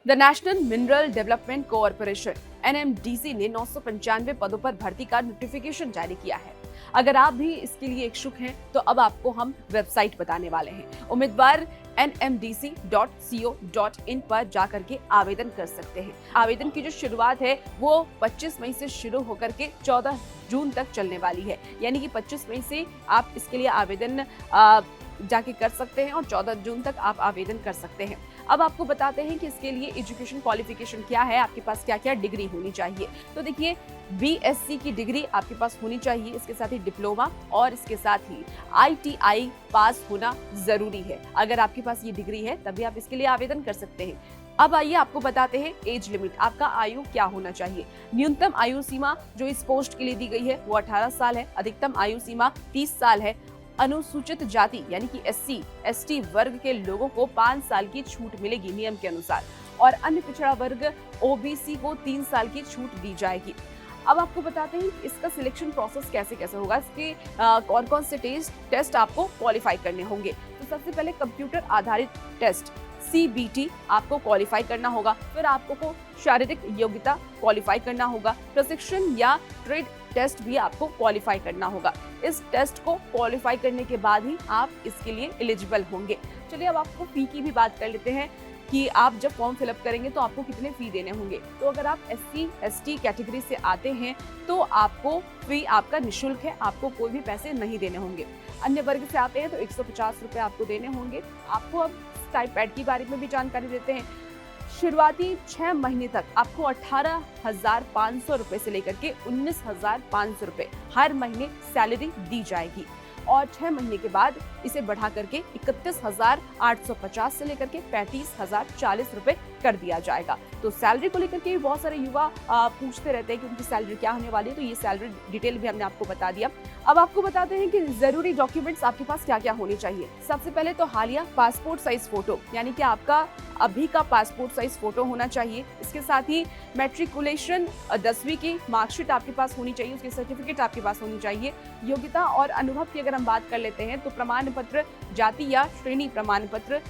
The national mineral development corporation NMDC ने 995 पदों पर भर्ती का नोटिफिकेशन जारी किया है। अगर आप भी इसके लिए इच्छुक हैं तो अब आपको हम वेबसाइट बताने वाले हैं। उम्मीदवार nmdc.co.in पर जाकर के आवेदन कर सकते हैं। आवेदन की जो शुरुआत है वो 25 मई से शुरू होकर के 14 जून तक चलने वाली है। यानी कि 25 मई से आप इसके लिए आवेदन जाके कर सकते हैं और 14 जून तक आप आवेदन कर सकते हैं। अब आपको बताते हैं कि इसके लिए एजुकेशन क्वालिफिकेशन क्या है, आपके पास क्या क्या डिग्री होनी चाहिए। तो देखिए, BSc की डिग्री आपके पास होनी चाहिए, इसके साथ ही डिप्लोमा और इसके साथ ही ITI पास होना जरूरी है। अगर आपके पास ये डिग्री है तभी आप इसके लिए आवेदन कर सकते हैं। अब आइए आपको बताते हैं एज लिमिट, आपका आयु क्या होना चाहिए। न्यूनतम आयु सीमा जो इस पोस्ट के लिए दी गई है वो 18 साल है, अधिकतम आयु सीमा 30 साल है। अनुसूचित जाति यानी कि SC ST वर्ग के लोगों को 5 साल की छूट मिलेगी नियम के अनुसार, और अन्य पिछड़ा वर्ग OBC को 3 साल की छूट दी जाएगी। अब आपको बताते हैं इसका सिलेक्शन प्रोसेस कैसे कैसे होगा, इसके कौन कौन से टेस्ट आपको क्वालिफाई करने होंगे। तो सबसे पहले कंप्यूटर आधारित टेस्ट CBT आपको क्वालिफाई करना होगा, फिर आपको शारीरिक योग्यता क्वालिफाई करना होगा, प्रशिक्षण या ट्रेड टेस्ट भी आपको क्वालिफाई करना होगा। इस टेस्ट को क्वालिफाई करने के बाद ही आप इसके लिए एलिजिबल होंगे। चलिए अब आपको फी की भी बात कर लेते हैं कि आप जब फॉर्म फिलअप करेंगे तो आपको कितने फी देने होंगे। तो अगर आप SC ST कैटेगरी से आते हैं तो आपको फी आपका निःशुल्क है, आपको कोई भी पैसे नहीं देने होंगे। अन्य वर्ग से आते हैं तो 150 रुपए आपको देने होंगे। आपको अब स्टाइपेंड के बारे में भी जानकारी देते हैं। शुरुआती 6 महीने तक आपको 18,500 रुपए से लेकर के 19,500 रुपए हर महीने सैलरी दी जाएगी, और 6 महीने के बाद इसे बढ़ा करके 31,850 से लेकर के 35,040 रुपए कर दिया जाएगा। तो सैलरी को लेकर के बहुत सारे युवा पूछते रहते हैं कि उनकी सैलरी क्या होने वाली है, तो ये सैलरी डिटेल भी हमने आपको बता दिया। अब आपको बताते हैं कि जरूरी डॉक्यूमेंट्स आपके पास क्या क्या होने चाहिए। सबसे पहले तो हालिया पासपोर्ट साइज फोटो, यानी कि आपका अभी का पासपोर्ट साइज फोटो होना चाहिए। इसके साथ ही मैट्रिकुलेशन 10वीं की मार्कशीट आपके पास होनी चाहिए, उसकी सर्टिफिकेट आपके पास होनी चाहिए। योग्यता और अनुभव की अगर हम बात कर लेते हैं तो प्रमाण पत्र, जाति या श्रेणी प्रमाण पत्र,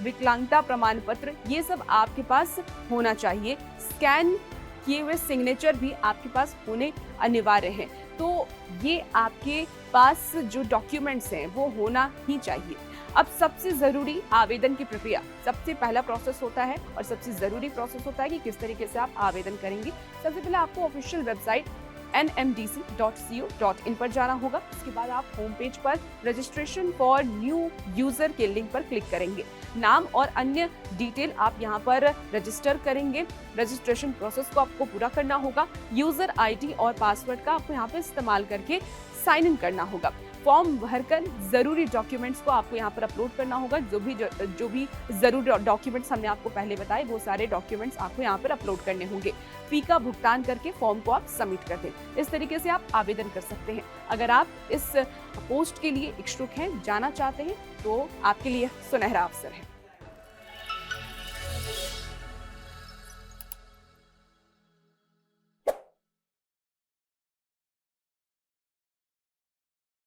विकलांगता प्रमाण पत्र, ये सब आपके पास होना चाहिए। स्कैन किए हुए सिग्नेचर भी आपके पास होने अनिवार्य हैं। तो ये आपके पास जो डॉक्यूमेंट्स हैं वो होना ही चाहिए। अब सबसे जरूरी आवेदन की प्रक्रिया, सबसे पहला प्रोसेस होता है और सबसे जरूरी प्रोसेस होता है कि किस तरीके से आप आवेदन करेंगे। सबसे पहले आपको ऑफिशियल वेबसाइट nmdc.co.in पर जाना होगा। उसके बाद आप होम पेज पर रजिस्ट्रेशन फॉर न्यू यूजर के लिंक पर क्लिक करेंगे। नाम और अन्य डिटेल आप यहाँ पर रजिस्टर करेंगे। रजिस्ट्रेशन प्रोसेस को आपको पूरा करना होगा। यूजर ID और पासवर्ड का आपको यहाँ पे इस्तेमाल करके साइन इन करना होगा। फॉर्म भरकर जरूरी डॉक्यूमेंट्स को आपको यहाँ पर अपलोड करना होगा। जो भी जरूरी डॉक्यूमेंट्स हमने आपको पहले बताए वो सारे डॉक्यूमेंट्स आपको यहाँ पर अपलोड करने होंगे। फी का भुगतान करके फॉर्म को आप सबमिट कर दें। इस तरीके से आप आवेदन कर सकते हैं। अगर आप इस पोस्ट के लिए इच्छुक हैं, जाना चाहते हैं, तो आपके लिए सुनहरा अवसर है।